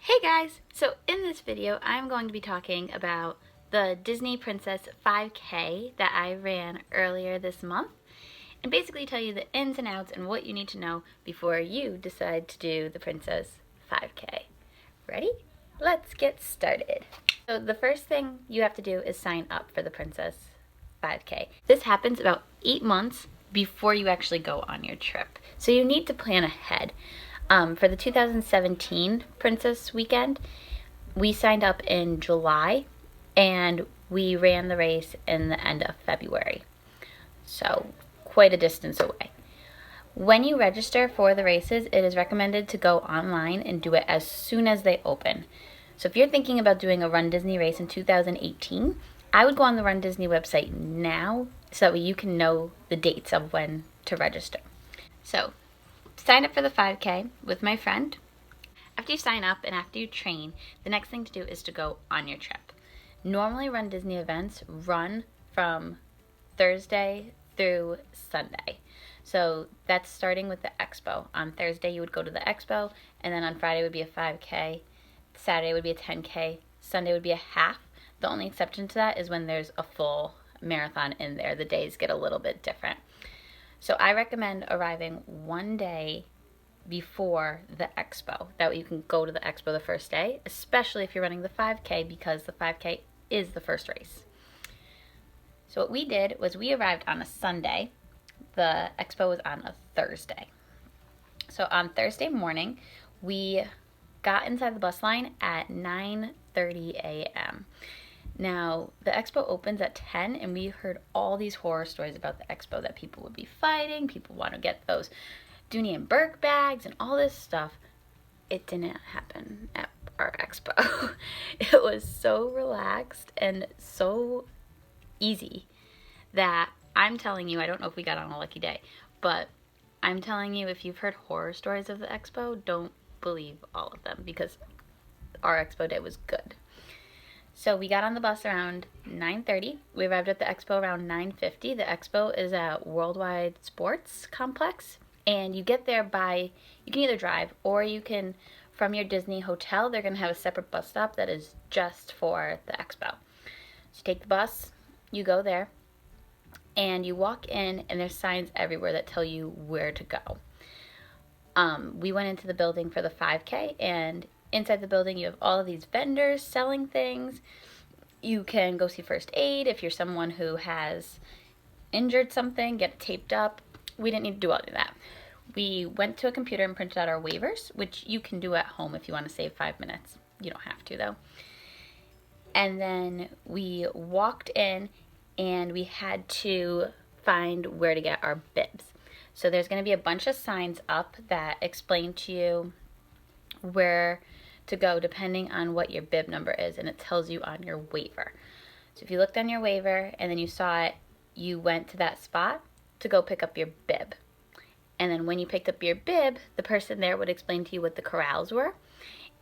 Hey guys! So in this video I'm going to be talking about the Disney Princess 5K that I ran earlier this month and basically tell you the ins and outs and what you need to know before you decide to do the Princess 5K. Ready? Let's get started. So the first thing you have to do is sign up for the Princess 5K. This happens about 8 months before you actually go on your trip. So you need to plan ahead. For the 2017 Princess Weekend, we signed up in July and we ran the race in the end of February. So quite a distance away. When you register for the races, it is recommended to go online and do it as soon as they open. So if you're thinking about doing a Run Disney race in 2018, I would go on the Run Disney website now so that you can know the dates of when to register. So sign up for the 5K with my friend. After you sign up and after you train, the next thing to do is to go on your trip. Normally Run Disney events run from Thursday through Sunday. So that's starting with the expo. On Thursday you would go to the expo, and then on Friday would be a 5K, Saturday would be a 10K, Sunday would be a half. The only exception to that is when there's a full marathon in there. The days get a little bit different. So I recommend arriving one day before the expo. That way you can go to the expo the first day, especially if you're running the 5K, because the 5K is the first race. So what we did was we arrived on a Sunday. The expo was on a Thursday. So on Thursday morning, we got inside the bus line at 9:30 a.m. Now, the expo opens at 10, and we heard all these horror stories about the expo, that people would be fighting, people want to get those Dooney and Burke bags, and all this stuff. It didn't happen at our expo. It was so relaxed and so easy that I'm telling you, I don't know if we got on a lucky day, but I'm telling you, if you've heard horror stories of the expo, don't believe all of them, because our expo day was good. So we got on the bus around 9:30. We arrived at the expo around 9:50. The expo is at Worldwide Sports Complex, and you get there you can either drive or you can, from your Disney hotel, they're going to have a separate bus stop that is just for the expo. So you take the bus, you go there, and you walk in, and there's signs everywhere that tell you where to go. We went into the building for the 5K, and inside the building you have all of these vendors selling things. You can go see first aid if you're someone who has injured something, get it taped up. We didn't need to do all of that. We went to a computer and printed out our waivers, which you can do at home if you want to save 5 minutes. You don't have to, though. And then we walked in, and we had to find where to get our bibs. So there's going to be a bunch of signs up that explain to you where to go depending on what your bib number is, and it tells you on your waiver. So if you looked on your waiver and then you saw it, you went to that spot to go pick up your bib. And then when you picked up your bib, the person there would explain to you what the corrals were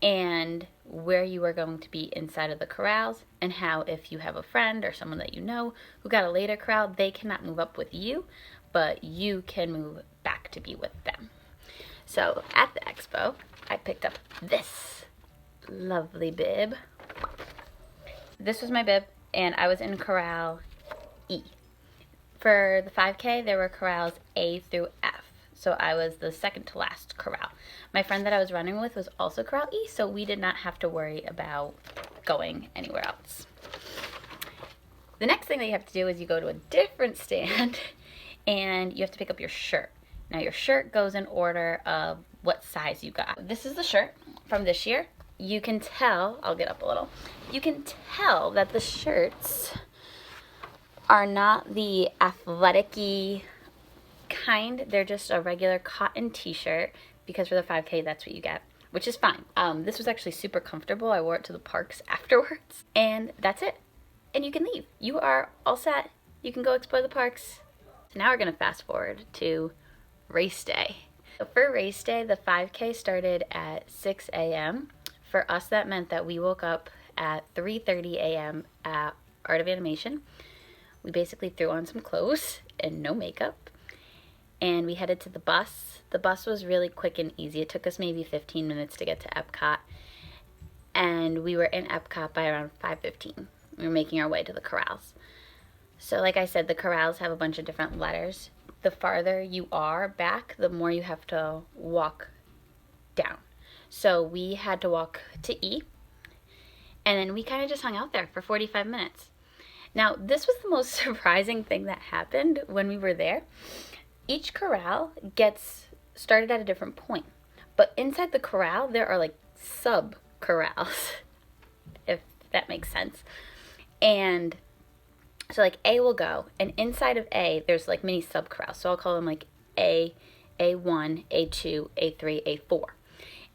and where you were going to be inside of the corrals, and how if you have a friend or someone that you know who got a later corral, they cannot move up with you, but you can move back to be with them. So at the expo, I picked up this lovely bib. This was my bib, and I was in corral E. For the 5K, there were corrals A through F, so I was the second to last corral. My friend that I was running with was also corral E, so we did not have to worry about going anywhere else. The next thing that you have to do is you go to a different stand, and you have to pick up your shirt. Now your shirt goes in order of what size you got. This is the shirt from this year. You can tell, I'll get up a little, you can tell that the shirts are not the athletic-y kind. They're just a regular cotton t-shirt, because for the 5K that's what you get, which is fine. This was actually super comfortable. I wore it to the parks afterwards, and that's it. And you can leave. You are all set. You can go explore the parks. So now we're going to fast forward to race day. So for race day, the 5K started at 6 a.m. For us, that meant that we woke up at 3:30 a.m. at Art of Animation. We basically threw on some clothes and no makeup, and we headed to the bus. The bus was really quick and easy. It took us maybe 15 minutes to get to Epcot, and we were in Epcot by around 5:15. We were making our way to the corrals. So like I said, the corrals have a bunch of different letters. The farther you are back, the more you have to walk down. So we had to walk to E, and then we kind of just hung out there for 45 minutes. Now, this was the most surprising thing that happened when we were there. Each corral gets started at a different point, but inside the corral, there are like sub-corrals, if that makes sense. And so like A will go, and inside of A, there's like mini sub-corrals. So I'll call them like A, A1, A2, A3, A4.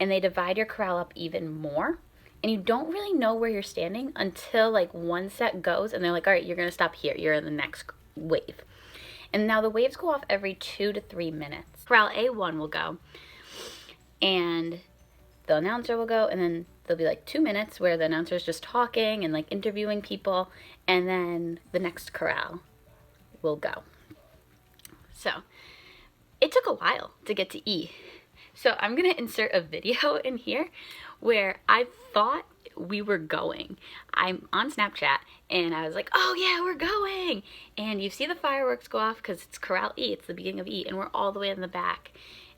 And they divide your corral up even more. And you don't really know where you're standing until like one set goes and they're like, all right, you're going to stop here. You're in the next wave. And now the waves go off every 2 to 3 minutes. Corral A1 will go and the announcer will go, and then there'll be like 2 minutes where the announcer is just talking and like interviewing people, and then the next corral will go. So it took a while to get to E. So I'm going to insert a video in here where I thought we were going. I'm on Snapchat and I was like, oh yeah, we're going. And you see the fireworks go off because it's Corral E, it's the beginning of E, and we're all the way in the back.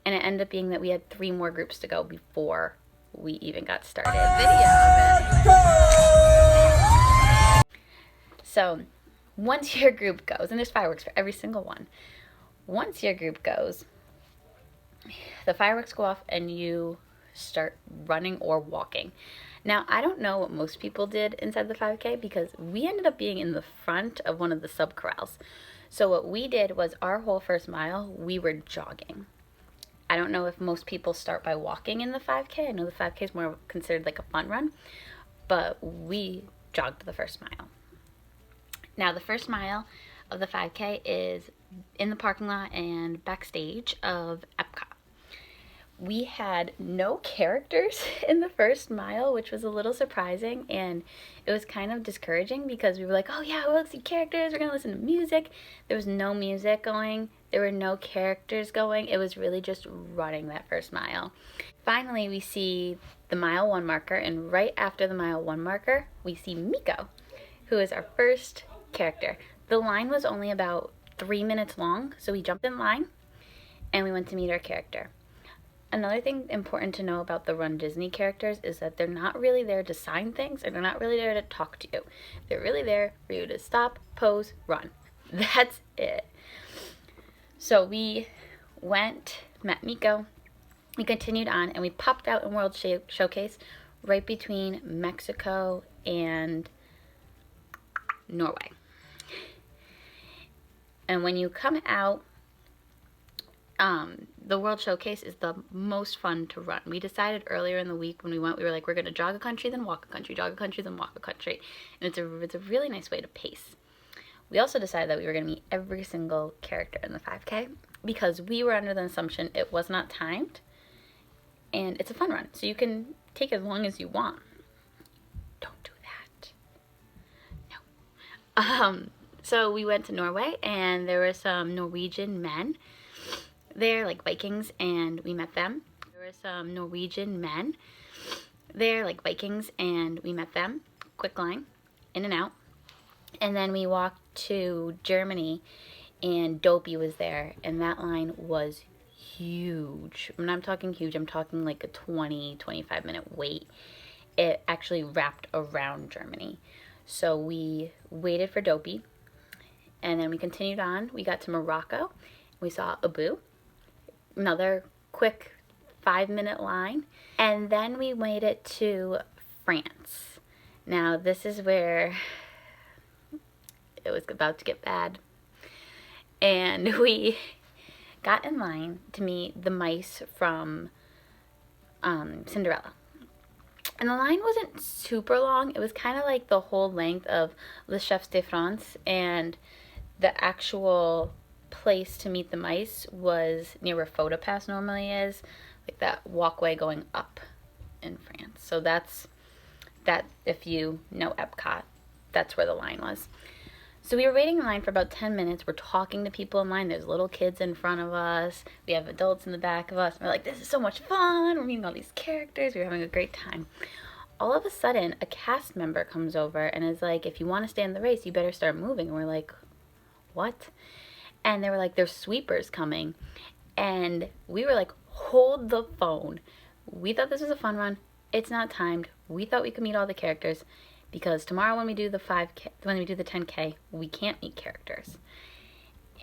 And it ended up being that we had 3 more groups to go before we even got started. Video of it. So once your group goes, and there's fireworks for every single one. Once your group goes, the fireworks go off and you start running or walking. Now, I don't know what most people did inside the 5K because we ended up being in the front of one of the sub-corrals. So what we did was our whole first mile, we were jogging. I don't know if most people start by walking in the 5K. I know the 5K is more considered like a fun run, but we jogged the first mile. Now, the first mile of the 5K is in the parking lot and backstage of Epcot. We had no characters in the first mile, which was a little surprising, and it was kind of discouraging because we were like, oh yeah, we'll see characters, we're gonna listen to music. There was no music going, there were no characters going. It was really just running that first mile. Finally, we see the mile 1 marker, and right after the mile 1 marker, we see Miko, who is our first character. The line was only about 3 minutes long, so we jumped in line and we went to meet our character. Another thing important to know about the Run Disney characters is that they're not really there to sign things, or they're not really there to talk to you. They're really there for you to stop, pose, run. That's it. So we went, met Miko, we continued on, and we popped out in World Showcase right between Mexico and Norway. And when you come out, the World Showcase is the most fun to run. We decided earlier in the week when we went, we were like, we're going to jog a country, then walk a country, jog a country, then walk a country. And it's a really nice way to pace. We also decided that we were going to meet every single character in the 5K because we were under the assumption it was not timed, and it's a fun run. So you can take as long as you want. Don't do that. No. So we went to Norway, and there were some Norwegian men there, like Vikings, and we met them. There were some Norwegian men there, like Vikings, and we met them. Quick line, in and out. And then we walked to Germany, and Dopey was there, and that line was huge. When I'm talking huge, I'm talking like a 20-25 minute wait. It actually wrapped around Germany. So we waited for Dopey, and then we continued on. We got to Morocco. We saw Abu. Another quick 5-minute line, and then we made it to France. Now this is where it was about to get bad, and we got in line to meet the mice from Cinderella. And the line wasn't super long. It was kind of like the whole length of Le Chefs de France, and the actual place to meet the mice was near where PhotoPass normally is, like that walkway going up in France. So that's that. If you know Epcot, that's where the line was. So we were waiting in line for about 10 minutes. We're talking to people in line. There's little kids in front of us. We have adults in the back of us. We're like, this is so much fun. We're meeting all these characters. We were having a great time. all of a sudden a cast member comes over and is like, if you want to stay in the race, you better start moving. And we're like, what? And they were like, there's sweepers coming. And we were like, hold the phone. We thought this was a fun run. It's not timed. We thought we could meet all the characters, because tomorrow when we do the 5K, when we do the 10K, we can't meet characters.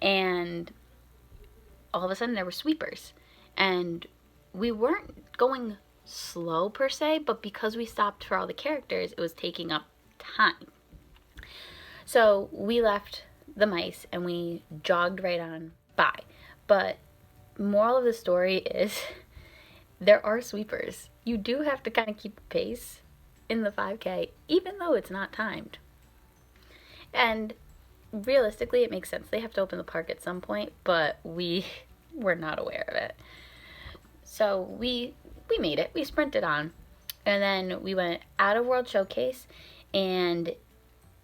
And all of a sudden there were sweepers. And we weren't going slow per se, but because we stopped for all the characters, it was taking up time. So we left the mice and we jogged right on by. But moral of the story is there are sweepers. You do have to kind of keep pace in the 5K, even though it's not timed. And realistically, it makes sense. They have to open the park at some point, but we were not aware of it. So we made it. We sprinted on. And then we went out of World Showcase and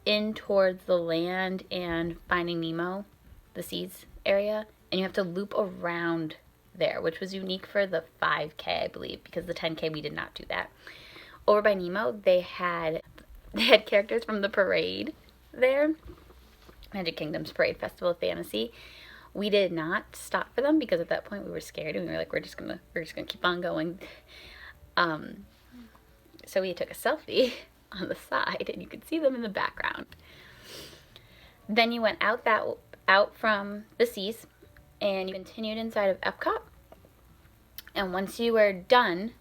in towards the land and Finding Nemo, the seas area. And you have to loop around there, which was unique for the 5K, I believe, because the 10K we did not do that. Over by Nemo, they had characters from the parade there, Magic Kingdom's Parade Festival of Fantasy. We did not stop for them because at that point we were scared and we were like, we're just gonna keep on going. So we took a selfie on the side, and you could see them in the background. Then you went out from the seas, and you continued inside of Epcot. And once you were done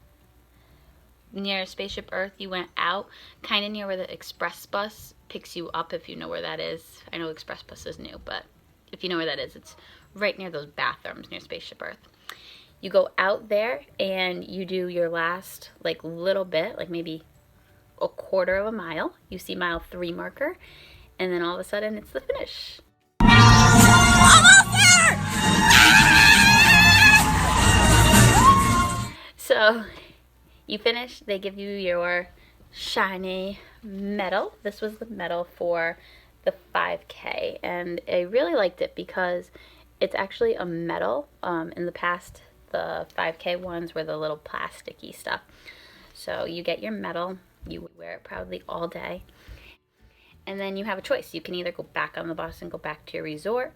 near Spaceship Earth, you went out kind of near where the express bus picks you up, if you know where that is. I know express bus is new, but if you know where that is, it's right near those bathrooms near Spaceship Earth. You go out there and you do your last like little bit, like maybe a quarter of a mile. You see mile 3 marker, and then all of a sudden it's the finish. So you finish, they give you your shiny medal. This was the medal for the 5K, and I really liked it because it's actually a medal. In the past, the 5K ones were the little plasticky stuff. So you get your medal, you wear it proudly all day, and then you have a choice. You can either go back on the bus and go back to your resort,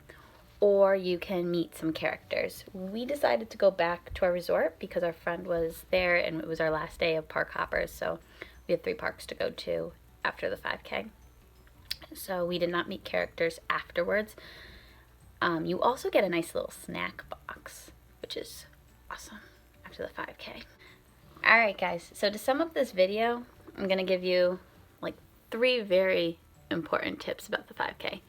or you can meet some characters. We decided to go back to our resort because our friend was there and it was our last day of park hoppers, so we had 3 parks to go to after the 5K. So we did not meet characters afterwards. You also get a nice little snack box, which is awesome after the 5K. Alright guys, so to sum up this video, I'm going to give you like 3 very important tips about the 5K.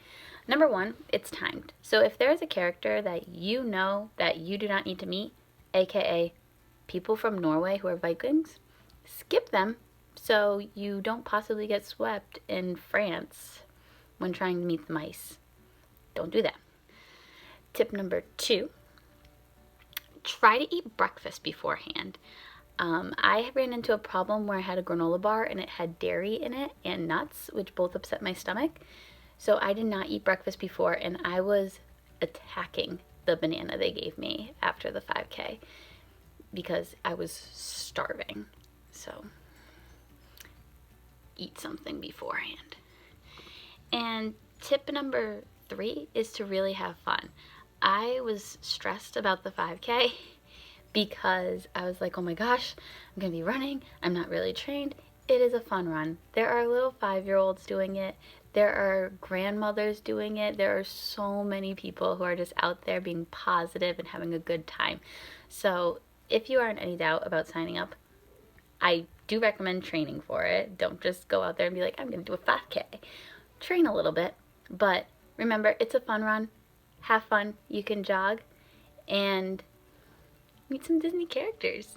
Number 1, it's timed. So if there's a character that you know that you do not need to meet, aka people from Norway who are Vikings, skip them so you don't possibly get swept in France when trying to meet the mice. Don't do that. Tip number 2, try to eat breakfast beforehand. I ran into a problem where I had a granola bar and it had dairy in it and nuts, which both upset my stomach. So I did not eat breakfast before, and I was attacking the banana they gave me after the 5K because I was starving. So eat something beforehand. And tip number 3 is to really have fun. I was stressed about the 5K because I was like, oh my gosh, I'm going to be running. I'm not really trained. It is a fun run. There are little 5-year-olds doing it. There are grandmothers doing it. There are so many people who are just out there being positive and having a good time. So if you are in any doubt about signing up, I do recommend training for it. Don't just go out there and be like, I'm going to do a 5K. Train a little bit, but remember, it's a fun run. Have fun. You can jog and meet some Disney characters.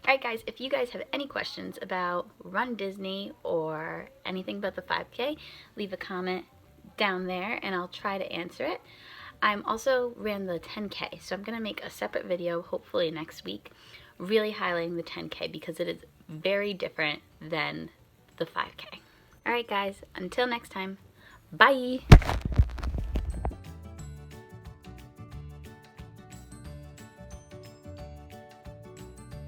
Alright guys, if you guys have any questions about Run Disney or anything about the 5K, leave a comment down there and I'll try to answer it. I'm also ran the 10K, so I'm going to make a separate video, hopefully next week, really highlighting the 10K because it is very different than the 5K. Alright guys, until next time, bye!